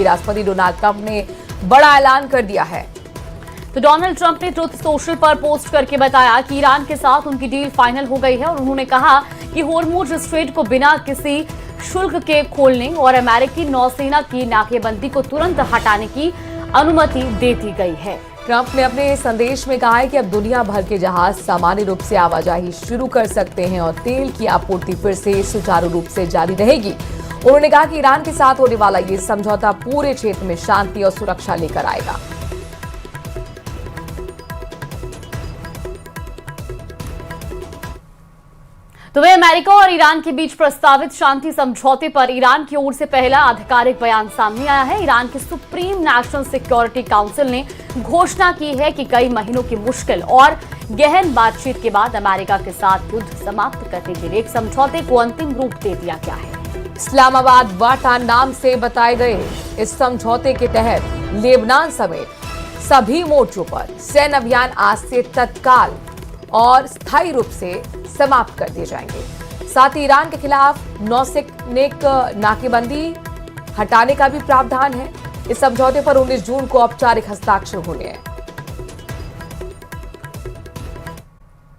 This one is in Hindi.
राष्ट्रपति डोनाल्ड ट्रंप ने बड़ा ऐलान कर दिया है। तो डोनाल्ड ट्रंप ने ट्रुथ सोशल पर पोस्ट करके बताया कि ईरान के साथ उनकी डील फाइनल हो गई है और उन्होंने कहा कि होर्मुज स्ट्रेट को बिना किसी शुल्क के खोलने और अमेरिकी नौसेना की नाकेबंदी को तुरंत हटाने की अनुमति दे दी गई है। ट्रंप ने अपने संदेश में कहा है कि अब दुनिया भर के जहाज सामान्य रूप से आवाजाही शुरू कर सकते हैं और तेल की आपूर्ति फिर से सुचारू रूप से जारी रहेगी। उन्होंने कहा कि ईरान के साथ होने वाला ये समझौता पूरे क्षेत्र में शांति और सुरक्षा लेकर आएगा। तो वह अमेरिका और ईरान के बीच प्रस्तावित शांति समझौते पर ईरान की ओर से पहला आधिकारिक बयान सामने आया है। ईरान के सुप्रीम नेशनल सिक्योरिटी काउंसिल ने घोषणा की है कि कई महीनों की मुश्किल और गहन बातचीत के बाद अमेरिका के साथ युद्ध समाप्त करने के लिए एक समझौते को अंतिम रूप दे दिया गया है। इस्लामाबाद वाटा नाम से बताए गए इस समझौते के तहत लेबनान समेत सभी मोर्चों पर सैन्य अभियान आज से तत्काल और स्थायी रूप से समाप्त कर दिए जाएंगे। साथ ही ईरान के खिलाफ नौसैनिक नाकेबंदी हटाने का भी प्रावधान है। इस समझौते पर 19 जून को औपचारिक हस्ताक्षर होने हैं।